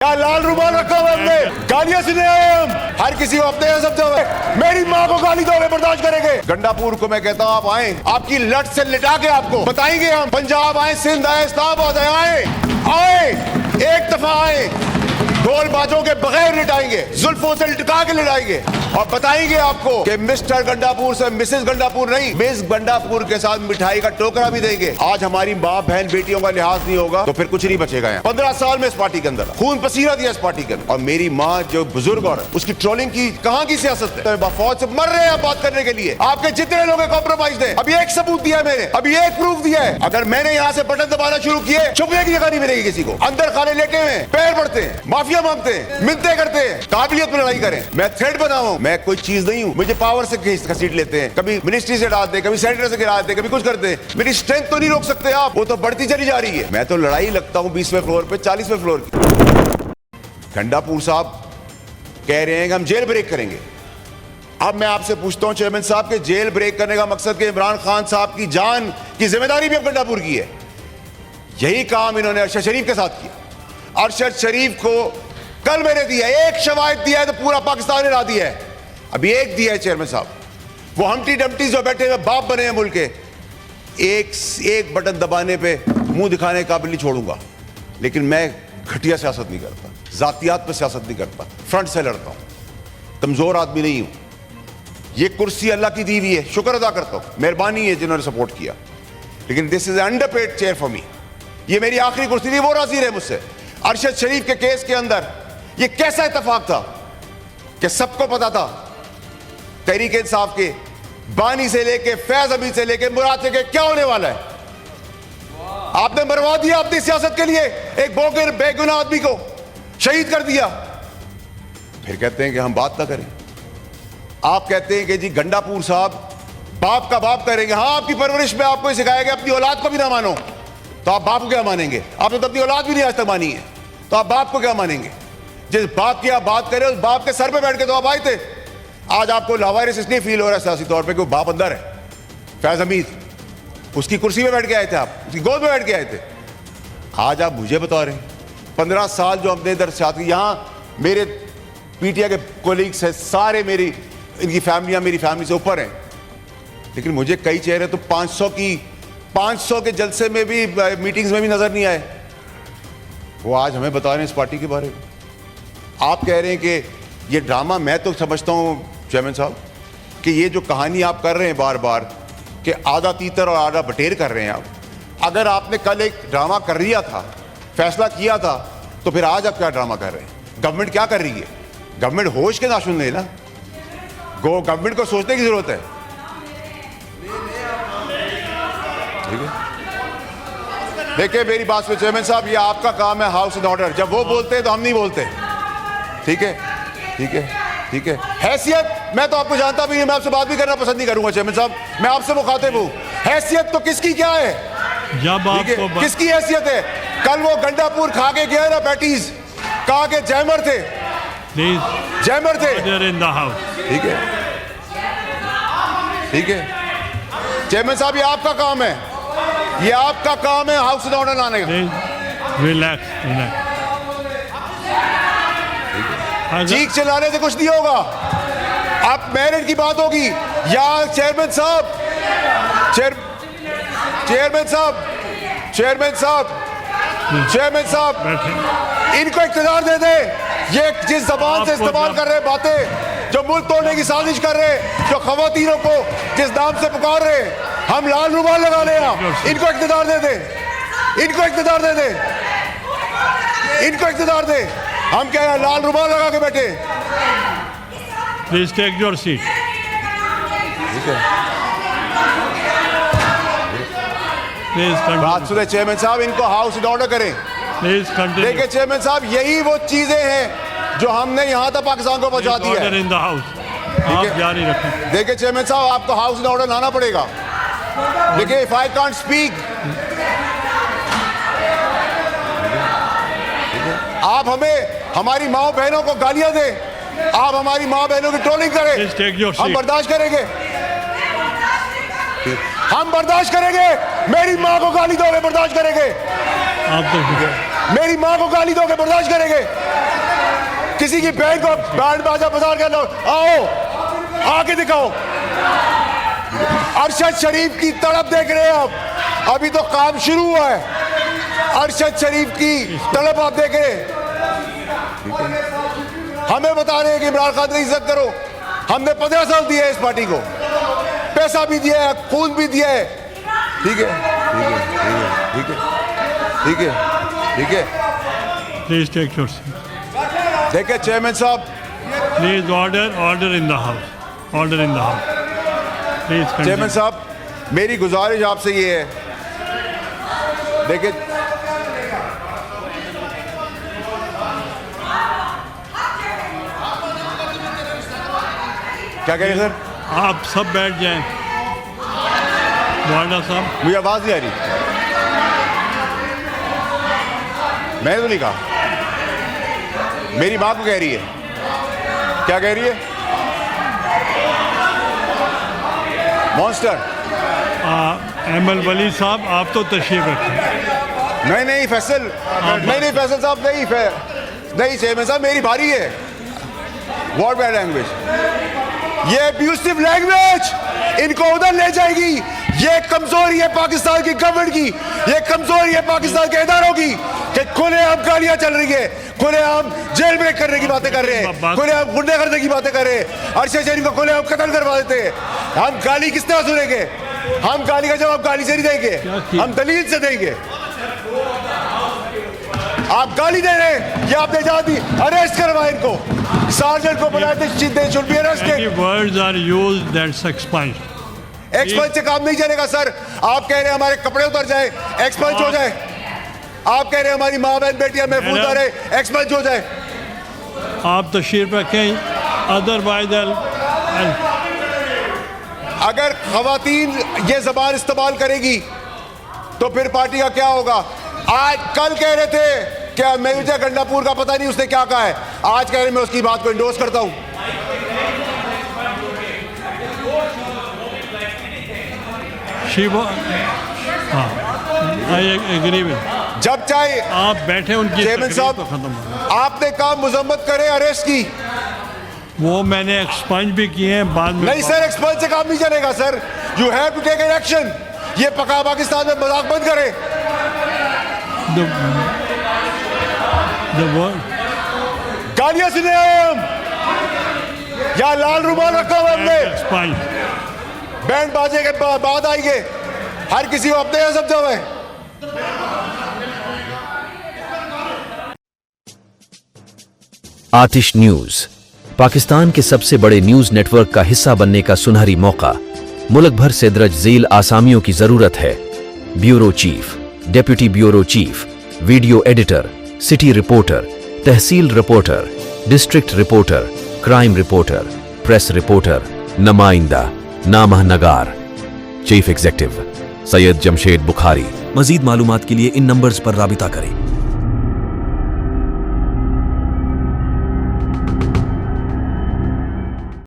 क्या लाल रुमाल रखा हुआ हमने? गालियां सुने आए हम, हर किसी को अपने यहाँ समझा हुआ है। मेरी माँ को गाली दोगे, बर्दाश्त करेंगे? गंडापुर को मैं कहता हूँ आप आए, आपकी लट से लिटा के आपको बताएंगे हम। पंजाब आए, सिंध आए, इस्लामाबाद आए, आए एक दफा आए, ढोलबाजों के बगैर लिटाएंगे, जुल्फों से लिटका के लिटाएंगे और बताएंगे आपको कि मिस्टर गंडापुर से मिसेस गंडापुर नहीं, मिस गंडापुर के साथ मिठाई का टोकरा भी देंगे। आज हमारी माँ बहन बेटियों का लिहाज नहीं होगा तो फिर कुछ नहीं बचेगा यहाँ। 15 साल में इस पार्टी के अंदर खून पसीना दिया इस पार्टी के अंदर। और मेरी माँ जो बुजुर्ग और उसकी ट्रोलिंग की कहाँ की सियासत है? तो फौज से मर रहे हैं आप बात करने के लिए। आपके जितने लोग कॉम्प्रोमाइज है, अभी एक सबूत दिया मैंने, अभी एक प्रूफ दिया है। अगर मैंने यहाँ से बटन दबाना शुरू किए, छुपने की जगह नहीं मिलेगी किसी को। अंदर खाने लेटे हुए, पैर पड़ते हैं, माफिया मांगते हैं, मिलते करते हैं, काबिलियत में लड़ाई करें। मैं थ्रेड बना हूं, मैं कोई चीज नहीं हूं। मुझे पावर से घसीट लेते हैं, कभी मिनिस्ट्री से डालते हैं, कभी सेनेटर से गिरा देते हैं, कभी कुछ करते हैं। मेरी स्ट्रेंथ तो नहीं रोक सकते आप, वो तो बढ़ती चली जा रही है। मैं तो लड़ाई लगता हूं 20वें फ्लोर पे, 40वें फ्लोर की। गंडापुर साहब कह रहे हैं कि हम जेल ब्रेक करेंगे। अब मैं आपसे पूछता हूं चेयरमैन साहब के जेल ब्रेक करने का मकसद के इमरान खान साहब की जान की जिम्मेदारी भी अब गंडापुर की है। यही काम इन्होंने अरशद शरीफ के साथ किया। अरशद शरीफ को कल मैंने दिया, एक शवायद दिया है तो पूरा पाकिस्तान हिला दिया है। अभी एक दिया है चेयरमैन साहब, वो हम्टी डम्टी जो बैठे हुए बाप बने हैं मुल्क के, एक बटन दबाने पे मुंह दिखाने का काबिल नहीं छोड़ूंगा। लेकिन मैं घटिया सियासत नहीं करता, जातियात पे सियासत नहीं करता, फ्रंट से लड़ता हूं, कमजोर आदमी नहीं हूं। ये कुर्सी अल्लाह की दी हुई है, शुक्र अदा करता हूं, मेहरबानी है जिन्होंने सपोर्ट किया। लेकिन this is underpaid chair for me. ये मेरी आखिरी कुर्सी थी, वो राजी रहे मुझसे। अरशद शरीफ के केस के अंदर ये कैसा इत्तेफाक था कि सबको पता था, तहरीक इंसाफ के बानी से लेके फैज हमीद से लेके मुराद से के क्या होने वाला है। आपने मरवा दिया अपनी सियासत के लिए एक बेगुनाह आदमी को शहीद कर दिया। फिर कहते हैं कि हम बात ना करें। आप कहते हैं कि जी गंडापुर साहब बाप का बाप करेंगे। हाँ, आपकी परवरिश में आपको सिखाया गया अपनी औलाद को भी ना मानो, तो आप बाप को क्या मानेंगे? आपने तो अपनी औलाद भी नहीं आज तक मानी है, तो आप बाप को क्या मानेंगे? जिस बाप की आप बात करें उस बाप के सर पे बैठ के तो आप आए थे। आज आपको लावारिस इसलिए फील हो रहा है सियासी तौर पे कि वो बाप अंदर है। फैज हमीद, उसकी कुर्सी में बैठ के आए थे आप, उसकी गोद में बैठ के आए थे। आज आप मुझे बता रहे हैं 15 साल जो हमने इधर से यहाँ मेरे पीटीआई के कोलीग्स हैं, सारे मेरी इनकी फैमिलियाँ मेरी फैमिली से ऊपर हैं। लेकिन मुझे कई चेहरे तो 500 के जलसे में भी, मीटिंग्स में भी नजर नहीं आए। वो आज हमें बता रहे हैं इस पार्टी के बारे में। आप कह रहे हैं कि ये ड्रामा, मैं तो समझता हूँ चेयरमैन साहब कि ये जो कहानी आप कर रहे हैं बार बार कि आधा तीतर और आधा बटेर कर रहे हैं आप। अगर आपने कल एक ड्रामा कर लिया था, फैसला किया था, तो फिर आज आप क्या ड्रामा कर रहे हैं? गवर्नमेंट क्या कर रही है? गवर्नमेंट होश के नाशुन ले ना, गवर्नमेंट को सोचने की जरूरत है। ठीक है, देखिए मेरी बात सुनिए चेयरमैन साहब, ये आपका काम है हाउस एंड ऑर्डर। जब वो बोलते हैं तो हम नहीं बोलते। ठीक है, ठीक है, ठीक है। हैसियत, मैं तो आपको जानता भी नहीं, मैं आपसे बात भी करना पसंद नहीं करूंगा चेयरमैन साहब, मैं आपसे मुखातिब हूं। हैसियत तो किसकी क्या है? जब आपको किसकी हैसियत है? कल वो गंडापुर खा के गया ना पैटीज, कहा के जैमर थे, जैमर थे। ठीक है, ठीक है चेयरमैन साहब, ये आपका काम है, ये आपका काम है हाउस एंड ऑर्डर लाने का। रिलैक्स। चीख चिल्लाने से कुछ नहीं होगा। अब मेरिट की बात होगी या चेयरमैन साहब, चेयरमैन साहब, चेयरमैन साहब, चेयरमैन साहब, इनको इख्तियार दे दे। ये जिस जबान से इस्तेमाल कर रहे बातें, जो मुल्क तोड़ने की साजिश कर रहे, जो खवातीनों को जिस नाम से पुकार रहे, हम लाल रुमाल लगा ले, इनको इख्तियार दे दे, इनको इख्तियार दे दे, इनको इख्तियार दे। हम क्या लाल रुमाल लगा के बैठे? Please take your seat. बात सुने चेयरमैन साहब, इनको हाउस इन ऑर्डर करें। Please continue. देखिए चेयरमैन साहब, यही वो चीजें हैं जो हमने यहाँ तक पाकिस्तान को पहुंचा दी है। इन द हाउस आप जारी रखें। देखिए चेयरमैन साहब, आपको हाउस इन ऑर्डर लाना पड़ेगा। देखिए, इफ आई कांट स्पीक, आप हमें हमारी माँ बहनों को गालियां दें, आप हमारी माँ बहनों की ट्रोलिंग करें, हम बर्दाश्त करेंगे, हम बर्दाश्त करेंगे। मेरी माँ को गाली दोगे, बर्दाश्त करेंगे? आप तो मेरी माँ को गाली दोगे, बर्दाश्त करेंगे? किसी की बहन को बैंड बाजा बजा के लो, आओ आके दिखाओ। अरशद शरीफ की तड़प देख रहे हैं आप, अभी तो काम शुरू हुआ है। अरशद शरीफ की तड़प आप देख रहे हैं। हमें बता रहे हैं कि इमरान खान की इज्जत करो। हमने 15 साल दिए है इस पार्टी को, पैसा भी दिया है, खून भी दिया है। ठीक है, ठीक है, ठीक है, ठीक है, ठीक है। Please take your seat. देखिए चेयरमैन साहब, please order in the house, order in the house. Please chairman साहब, मेरी गुजारिश आपसे ये है, देखिए क्या कह रहे हैं सर? आप सब बैठ जाएं। वार्डा साहब, मुझे आवाज नहीं आ रही। मैंने तो नहीं कहा, मेरी मां को कह रही है। क्या कह रही है? मॉन्स्टर। एमएल वली साहब, आप तो तशरीफ रखें। नहीं फैसल, नहीं फैसल साहब, नहीं चेयरमैन साहब, मेरी बारी है। व्हाट बैड लैंग्वेज, ये अब्यूसिव लैंग्वेज इनको उधर ले जाएगी। ये कमजोरी है पाकिस्तान की गवर्नमेंट की, ये कमजोरी है पाकिस्तान के इदारों की कि खुलेआम गालियां चल रही है, खुलेआम जेल ब्रेक करने की बातें कर रहे हैं, खुलेआम गुंडे करने की बातें कर रहे हैं, अरशद शरीफ को खुलेआम कत्ल करवा देते हैं। हम गाली किस तरह सुनेंगे? हम गाली का जवाब गाली से नहीं देंगे, हम दलील से देंगे। आप गाली दे रहे हैं, ये आपने जवाब दी, अरेस्ट करवाए इनको, सार्जेंट को बुलाए थे, should be arrested. Words are used that's expunged. Expunge से काम नहीं चलेगा सर। आप कह रहे हैं हमारे कपड़े उतर जाए, एक्सपंज हो जाए। आप कह रहे हैं हमारी माँ बहन बेटियां महफूज आ रहे, एक्सपंज हो जाए। आप तशरीफ रखें, अदरवाइज अगर खवातीन ये जबान इस्तेमाल करेगी तो फिर पार्टी का क्या होगा? आज कल कह रहे थे क्या मेहुजा गंडापुर का पता नहीं उसने क्या कहा है, आज कह रहे मैं उसकी बात को इंडोर्स करता हूं। जब चाहे आप बैठे, उनकी चेयरमैन साहब तो खत्म हो। आपने कहा मजम्मत करे अरेस्ट की, वो मैंने एक्सपंज भी किए हैं बाद में। नहीं सर, एक्सपंज से काम नहीं चलेगा sir, you have to take an action. ये पका पाकिस्तान में मजाक बंद करे। गालियां सुने हम, या लाल रुमाल रखा हुआ हमने, बैंड बाजे के बाद आएंगे, हर किसी को अपने यहाँ समझा हुआ है। आतिश न्यूज, पाकिस्तान के सबसे बड़े न्यूज नेटवर्क का हिस्सा बनने का सुनहरी मौका। मुल्क भर से दर्ज झेल आसामियों की जरूरत है। Bureau chief, deputy bureau chief, video editor, city reporter, tehsil reporter, district reporter, crime reporter, press reporter, नुमाइंदा, नामहनगार। Chief executive Syed Jamshed Bukhari. मजीद मालूमात के लिए इन नंबर्स पर राबिता करें।